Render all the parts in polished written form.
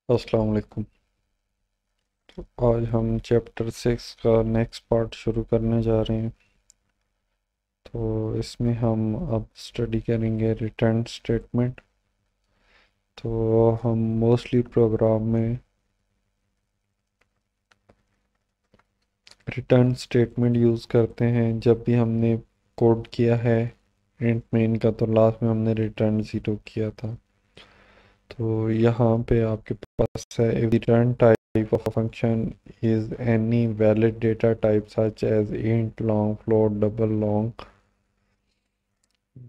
अस्सलाम वालेकुम। आज हम चैप्टर 6 का नेक्स्ट पार्ट शुरू करने जा रहे हैं। तो इसमें हम अब स्टडी करेंगे रिटर्न स्टेटमेंट। तो हम मोस्टली प्रोग्राम में रिटर्न स्टेटमेंट यूज़ करते हैं जब भी हमने कोड किया है इंट मेन का, तो लास्ट में हमने रिटर्न ज़ीरो किया था। तो यहाँ पे आपके पास है return type of function is any valid data type such as int, long, float, double, long.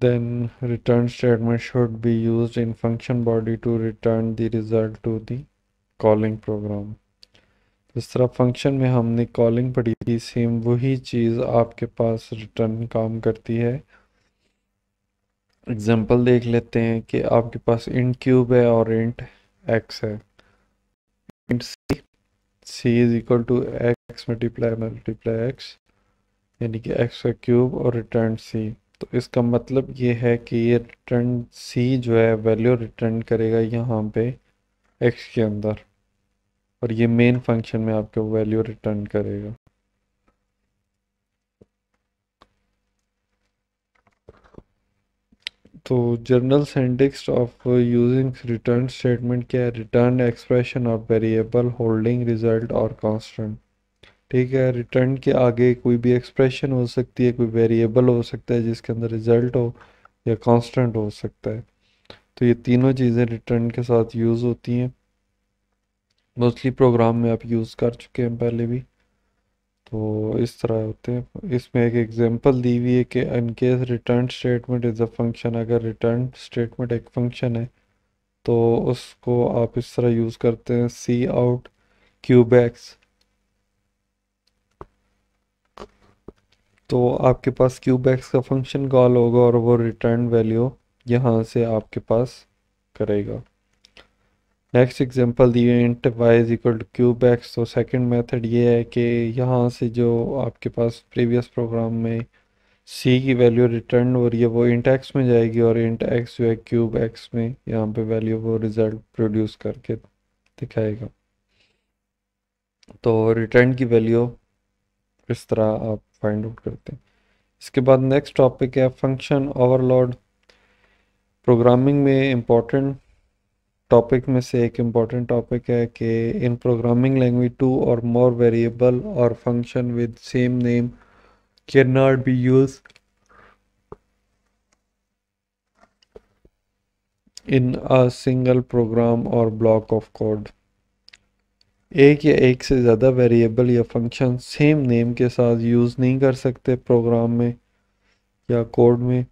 Then return statement should be used in function body to return the result to the calling program। जिस तरह function में हमने calling पढ़ी थी, same वही चीज़ आपके पास return काम करती है। एग्जांपल देख लेते हैं कि आपके पास इंट क्यूब है और इंट एक्स है। Int C is equal to X multiply multiply X, यानी कि एक्स का क्यूब और रिटर्न सी। तो इसका मतलब ये है कि ये रिटर्न सी जो है वैल्यू रिटर्न करेगा यहाँ पे एक्स के अंदर, और ये मेन फंक्शन में आपको वैल्यू रिटर्न करेगा। तो general syntax of using return statement क्या है? Return expression of variable holding result और कांस्टेंट। ठीक है, रिटर्न के आगे कोई भी एक्सप्रेशन हो सकती है, कोई वेरिएबल हो सकता है जिसके अंदर रिजल्ट हो, या कांस्टेंट हो सकता है। तो ये तीनों चीज़ें रिटर्न के साथ यूज़ होती हैं। मोस्टली प्रोग्राम में आप यूज़ कर चुके हैं पहले भी। तो इस तरह होते हैं। इसमें एक एग्जांपल दी हुई है कि in case return statement is a function. अगर रिटर्न स्टेटमेंट एक फंक्शन है तो उसको आप इस तरह यूज़ करते हैं, सी आउट क्यूब एक्स। तो आपके पास क्यूब एक्स का फंक्शन कॉल होगा और वो रिटर्न वैल्यू यहाँ से आपके पास करेगा। नेक्स्ट एग्जांपल दी है int Y is equal to cube X. तो सेकंड मेथड ये है कि यहाँ से जो आपके पास प्रीवियस प्रोग्राम में सी की वैल्यू रिटर्न हो रही है वो इंट एक्स में जाएगी, और इंट एक्स जो है क्यूब एक्स में यहाँ पे वैल्यू वो रिजल्ट प्रोड्यूस करके दिखाएगा। तो रिटर्न की वैल्यू इस तरह आप फाइंड आउट करते हैं। इसके बाद नेक्स्ट टॉपिक है फंक्शन ओवरलोड। प्रोग्रामिंग में इम्पोर्टेंट टॉपिक में से एक इम्पॉर्टेंट टॉपिक है कि इन programming language two or more variable or function with same name can not be use in a single program or block of code. एक या एक से ज़्यादा वेरिएबल या फंक्शन सेम नेम के साथ यूज़ नहीं कर सकते प्रोग्राम में या कोड में।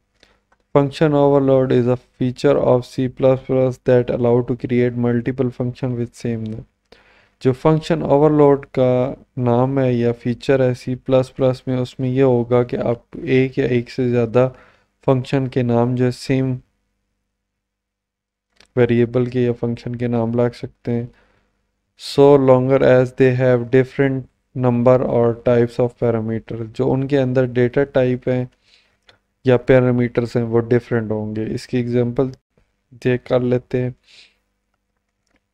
Function overload is a feature of C plus plus that allow to create multiple function with same name. जो फंक्शन ओवरलोड का नाम है या फीचर है सी प्लस प्लस में, उसमें यह होगा कि आप एक या एक से ज़्यादा फंक्शन के नाम जो है सेम वेरिएबल के या फंक्शन के नाम लग सकते हैं, so longer as they have different number और टाइप्स ऑफ पैरामीटर। जो उनके अंदर डेटा टाइप हैं या पैरामीटर्स हैं वो डिफरेंट होंगे। इसकी एग्जांपल चेक कर लेते हैं।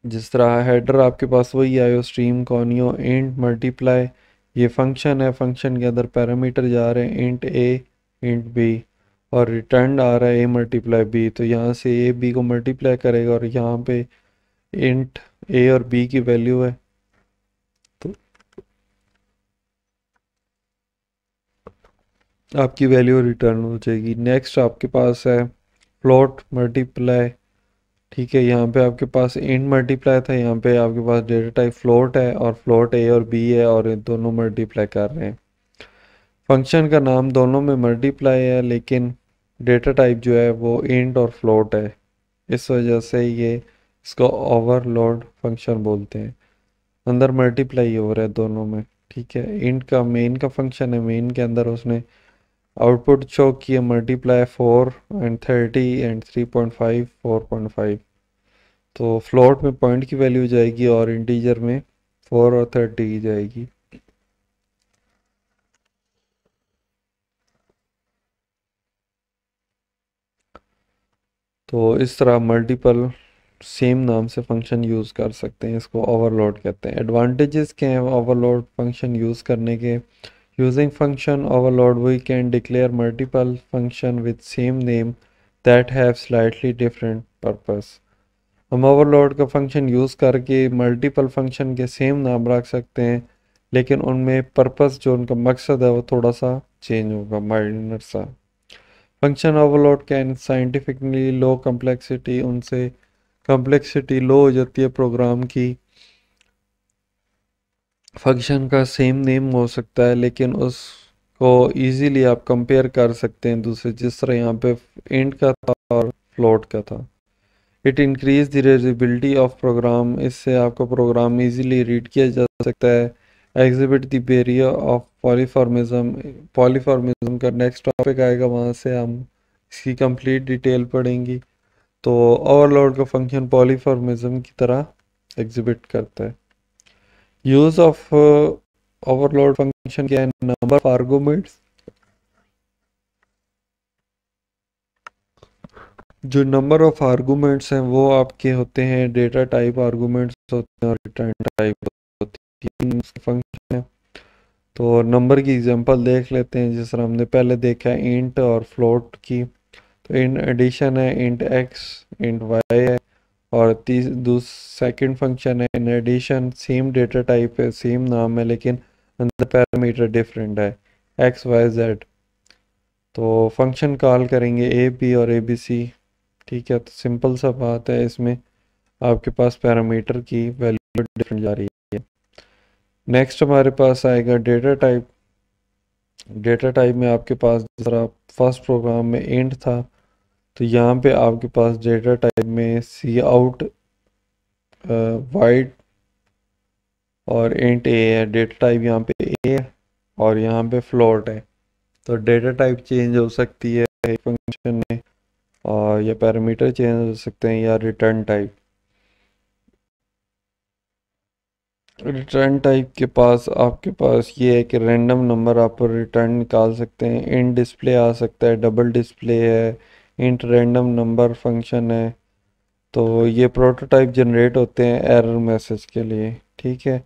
जिस तरह हेडर आपके पास वही आयो स्ट्रीम कॉनियो इंट मल्टीप्लाई, ये फंक्शन है, फंक्शन के अंदर पैरामीटर जा रहे हैं इंट ए इंट बी, और रिटर्न आ रहा है ए मल्टीप्लाई बी। तो यहाँ से ए बी को मल्टीप्लाई करेगा और यहाँ पे इंट ए और बी की वैल्यू है, तो आपकी वैल्यू रिटर्न हो जाएगी। नेक्स्ट आपके पास है फ्लोट मल्टीप्लाई। ठीक है, यहाँ पे आपके पास इंट मल्टीप्लाई था, यहाँ पे आपके पास डेटा टाइप फ्लोट है और फ्लोट ए और बी है, और ये दोनों मल्टीप्लाई कर रहे हैं। फंक्शन का नाम दोनों में मल्टीप्लाई है, लेकिन डेटा टाइप जो है वो इंट और फ्लोट है। इस वजह से ये इसको ओवरलोड फंक्शन बोलते हैं। अंदर मल्टीप्लाई हो रहा है दोनों में। ठीक है, इंट का मेन का फंक्शन है, मेन के अंदर उसने आउटपुट शो किया मल्टीप्लाई 4 एंड 30 एंड 3.5 4.5। तो फ्लोट में पॉइंट की वैल्यू जाएगी और इंटीजर में 4 और 30 की जाएगी। तो इस तरह मल्टीपल सेम नाम से फंक्शन यूज़ कर सकते हैं, इसको ओवरलोड कहते हैं। एडवांटेजेस क्या हैं ओवरलोड फंक्शन यूज़ करने के? Using function overload we can declare multiple function with same name that have slightly different purpose. हम ओवरलोड का फंक्शन यूज़ करके मल्टीपल फंक्शन के सेम नाम रख सकते हैं, लेकिन उनमें पर्पस जो उनका मकसद है वो थोड़ा सा चेंज होगा, माइनर सा। Function overload can scientifically low complexity, उनसे कम्प्लेक्सिटी लो हो जाती है प्रोग्राम की। फंक्शन का सेम नेम हो सकता है लेकिन उसको इजीली आप कंपेयर कर सकते हैं दूसरे, जिस तरह यहाँ पे इंट का था और फ्लोट का था। It increase the readability of program, इससे आपका प्रोग्राम इजीली रीड किया जा सकता है। Exhibit the barrier of polymorphism, polymorphism का नेक्स्ट टॉपिक आएगा, वहाँ से हम इसकी कंप्लीट डिटेल पढ़ेंगी। तो ओवरलोड का फंक्शन पॉलीफॉर्मिज्म की तरह एग्जिबिट करता है। यूज ऑफ ओवरलोड फंक्शन क्या है? नंबर ऑफ आर्गुमेंट्स, जो नंबर ऑफ आर्गुमेंट्स हैं वो आपके होते हैं डेटा टाइप आर्गुमेंट्स होते हैं और रिटर्न टाइप होती है, फंक्शन है। तो नंबर की एग्जांपल देख लेते हैं, जिस तरह हमने पहले देखा है इंट और फ्लोट की। तो इंट एडिशन है, इंट एक्स, इंट वाई है। और सेकंड फंक्शन है in addition, same data type है, सेम नाम है, लेकिन अंदर पैरामीटर डिफरेंट है, एक्स वाई जेड। तो फंक्शन कॉल करेंगे ए बी और ए बी सी। ठीक है, तो सिंपल सा बात है, इसमें आपके पास पैरामीटर की वैल्यू डिफरेंट जा रही है। नेक्स्ट हमारे पास आएगा डेटा टाइप। डेटा टाइप में आपके पास जिस तरह फर्स्ट प्रोग्राम में इंट था, तो यहाँ पे आपके पास डेटा टाइप में सी आउट वाइड और इंट ए है। डेटा टाइप यहाँ पे ए है और यहाँ पे फ्लोट है। तो डेटा टाइप चेंज हो सकती है फंक्शन में, और या पैरामीटर चेंज हो सकते हैं, या रिटर्न टाइप। रिटर्न टाइप के पास आपके पास ये है कि रैंडम नंबर आप रिटर्न निकाल सकते हैं, इंट डिस्प्ले आ सकता है, डबल डिस्प्ले है, इंट रैंडम नंबर फंक्शन है। तो ये प्रोटोटाइप जनरेट होते हैं एरर मैसेज के लिए। ठीक है,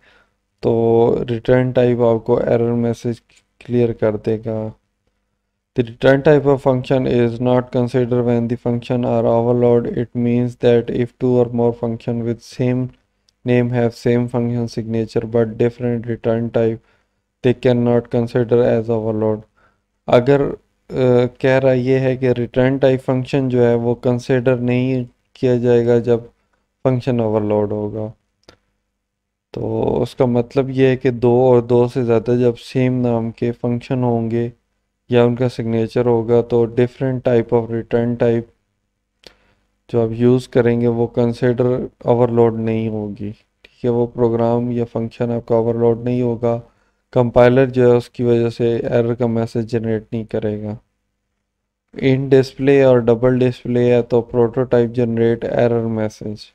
तो रिटर्न टाइप आपको एरर मैसेज क्लियर कर देगा। The return type of function is not considered when the function are overloaded. It means that if two or more functions with same name have same function signature but different return type, they cannot consider as overload. अगर कह रहा ये है कि return type function जो है वो consider नहीं किया जाएगा जब फंक्शन ओवरलोड होगा। तो उसका मतलब ये है कि दो और दो से ज़्यादा जब सेम नाम के फंक्शन होंगे या उनका सिग्नेचर होगा, तो different type of return type जो आप यूज़ करेंगे वो कंसिडर ओवरलोड नहीं होगी। ठीक है, वो प्रोग्राम या फंक्शन आपका ओवरलोड नहीं होगा। कंपाइलर जो है उसकी वजह से एरर का मैसेज जनरेट नहीं करेगा। इन डिस्प्ले और डबल डिस्प्ले है तो प्रोटोटाइप जनरेट एरर मैसेज,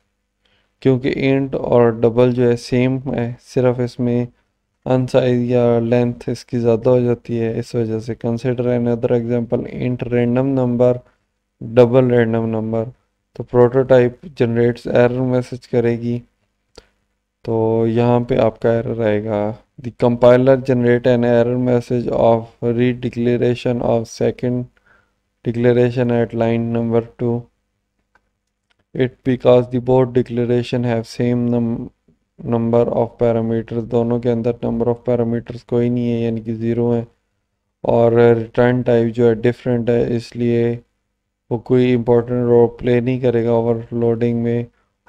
क्योंकि इंट और डबल जो है सेम है, सिर्फ इसमें अनसाइज या लेंथ इसकी ज़्यादा हो जाती है, इस वजह से। Consider another example int random number double random number, तो प्रोटोटाइप जनरेट्स एरर मैसेज करेगी। तो यहाँ पे आपका एरर आएगा, the compiler generate an error message of redeclaration of second declaration at line number 2। It because the both declaration have same number of parameters, दोनों के अंदर नंबर ऑफ पैरामीटर्स कोई नहीं है, यानी कि ज़ीरो है। और रिटर्न टाइप जो है डिफरेंट है, इसलिए वो कोई इम्पोर्टेंट रोल प्ले नहीं करेगा ओवरलोडिंग में।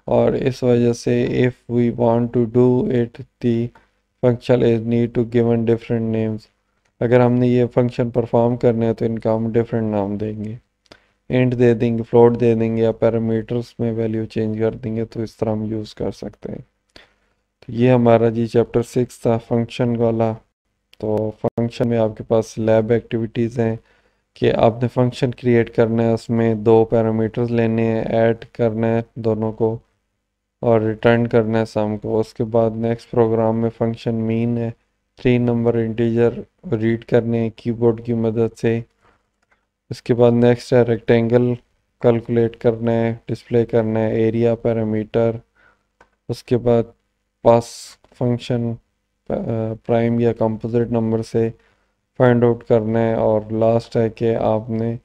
और इस वजह से if we want to do it the function is need to given different names. अगर हमने ये फंक्शन परफॉर्म करने हैं तो इनका हम डिफरेंट नाम देंगे, इंट दे देंगे, फ्लोट दे देंगे, या पैरामीटर्स में वैल्यू चेंज कर देंगे। तो इस तरह हम यूज़ कर सकते हैं। तो ये हमारा जी चैप्टर 6 था फंक्शन वाला। तो फंक्शन में आपके पास लैब एक्टिविटीज़ हैं कि आपने फंक्शन क्रिएट करना है, उसमें दो पैरामीटर्स लेने हैं, ऐड करना है दोनों को और रिटर्न करना है सम को। उसके बाद नेक्स्ट प्रोग्राम में फंक्शन मीन है, 3 नंबर इंटीजर रीड करने हैं कीबोर्ड की मदद से। इसके बाद नेक्स्ट है रेक्टेंगल कैलकुलेट करना है, डिस्प्ले करना है, एरिया पैरामीटर, उसके बाद पास फंक्शन प्राइम या कंपोजिट नंबर से फाइंड आउट करना है, और लास्ट है कि आपने